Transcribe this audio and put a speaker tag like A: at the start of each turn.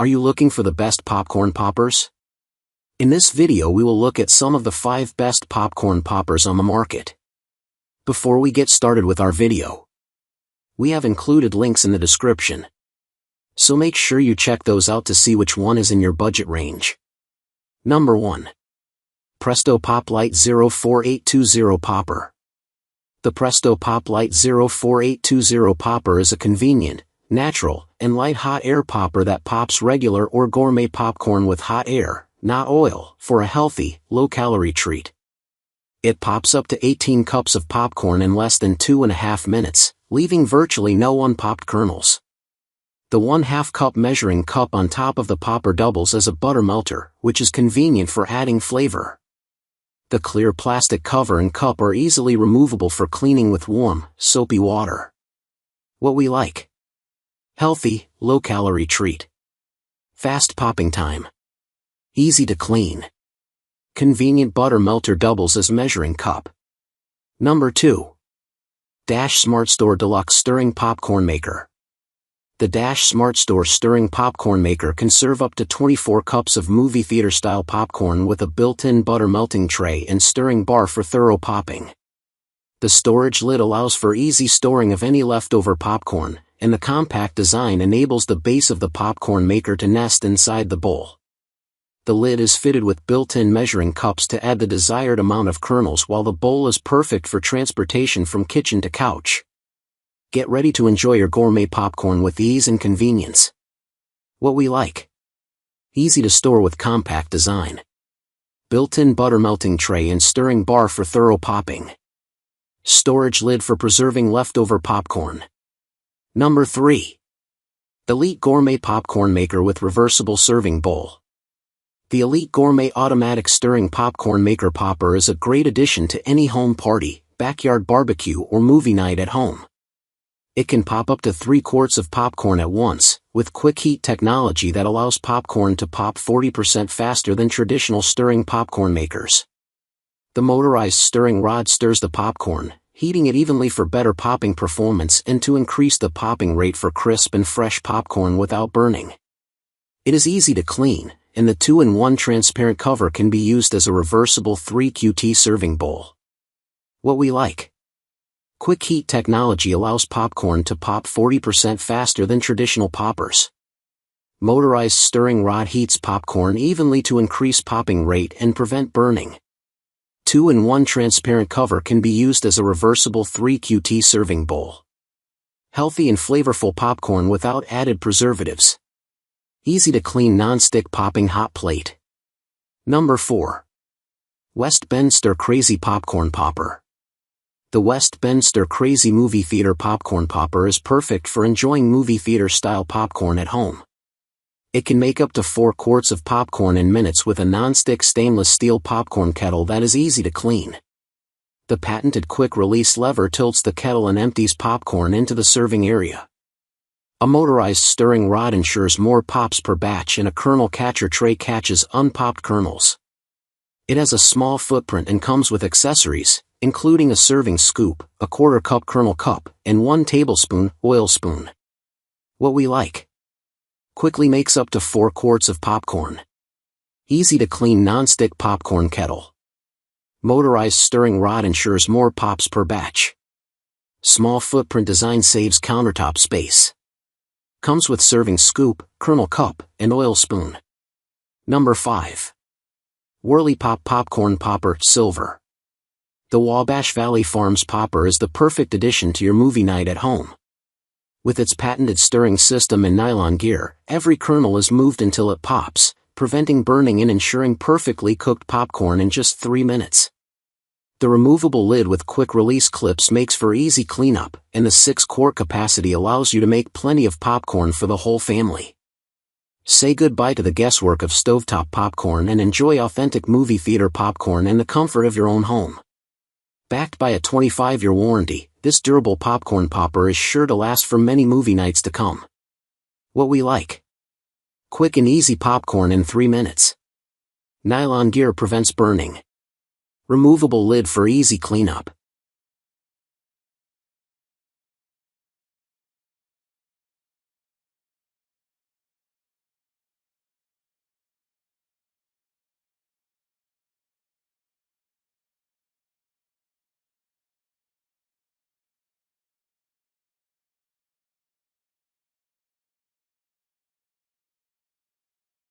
A: Are you looking for the best popcorn poppers? In this video we will look at some of the 5 best popcorn poppers on the market. Before we get started with our video, we have included links in the description, so make sure you check those out to see which one is in your budget range. Number 1. Presto PopLite 04820 Popper. The Presto PopLite 04820 Popper is a convenient, natural, and light hot air popper that pops regular or gourmet popcorn with hot air, not oil, for a healthy, low-calorie treat. It pops up to 18 cups of popcorn in less than 2.5 minutes, leaving virtually no unpopped kernels. The 1/2 cup measuring cup on top of the popper doubles as a butter melter, which is convenient for adding flavor. The clear plastic cover and cup are easily removable for cleaning with warm, soapy water. What we like: healthy, low-calorie treat. Fast popping time. Easy to clean. Convenient butter melter doubles as measuring cup. Number 2. SmartStore Deluxe Stirring Popcorn Maker. The SmartStore Stirring Popcorn Maker can serve up to 24 cups of movie theater-style popcorn with a built-in butter melting tray and stirring bar for thorough popping. The storage lid allows for easy storing of any leftover popcorn, and the compact design enables the base of the popcorn maker to nest inside the bowl. The lid is fitted with built-in measuring cups to add the desired amount of kernels, while the bowl is perfect for transportation from kitchen to couch. Get ready to enjoy your gourmet popcorn with ease and convenience. What we like: easy to store with compact design. Built-in butter melting tray and stirring bar for thorough popping. Storage lid for preserving leftover popcorn. Number 3. Elite Gourmet Popcorn Maker with Reversible Serving Bowl. The Elite Gourmet Automatic Stirring Popcorn Maker Popper is a great addition to any home party, backyard barbecue, or movie night at home. It can pop up to 3 quarts of popcorn at once, with quick heat technology that allows popcorn to pop 40% faster than traditional stirring popcorn makers. The motorized stirring rod stirs the popcorn, heating it evenly for better popping performance and to increase the popping rate for crisp and fresh popcorn without burning. It is easy to clean, and the 2-in-1 transparent cover can be used as a reversible 3QT serving bowl. What we like: quick heat technology allows popcorn to pop 40% faster than traditional poppers. Motorized stirring rod heats popcorn evenly to increase popping rate and prevent burning. 2-in-1 transparent cover can be used as a reversible 3QT serving bowl. Healthy and flavorful popcorn without added preservatives. Easy to clean non-stick popping hot plate. Number 4. Westminster Crazy Popcorn Popper. The Westminster Crazy Movie Theater Popcorn Popper is perfect for enjoying movie theater-style popcorn at home. It can make up to 4 quarts of popcorn in minutes with a non-stick stainless steel popcorn kettle that is easy to clean. The patented quick-release lever tilts the kettle and empties popcorn into the serving area. A motorized stirring rod ensures more pops per batch, and a kernel catcher tray catches unpopped kernels. It has a small footprint and comes with accessories, including a serving scoop, a 1/4 cup kernel cup, and 1 tablespoon oil spoon. What we like: quickly makes up to 4 quarts of popcorn. Easy to clean non-stick popcorn kettle. Motorized stirring rod ensures more pops per batch. Small footprint design saves countertop space. Comes with serving scoop, kernel cup, and oil spoon. Number 5. Whirley-Pop Popcorn Popper Silver. The Wabash Valley Farms Popper is the perfect addition to your movie night at home. With its patented stirring system and nylon gear, every kernel is moved until it pops, preventing burning and ensuring perfectly cooked popcorn in just 3 minutes. The removable lid with quick-release clips makes for easy cleanup, and the 6-quart capacity allows you to make plenty of popcorn for the whole family. Say goodbye to the guesswork of stovetop popcorn and enjoy authentic movie theater popcorn in the comfort of your own home. Backed by a 25-year warranty, this durable popcorn popper is sure to last for many movie nights to come. What we like: quick and easy popcorn in 3 minutes. Nylon gear prevents burning. Removable lid for easy cleanup.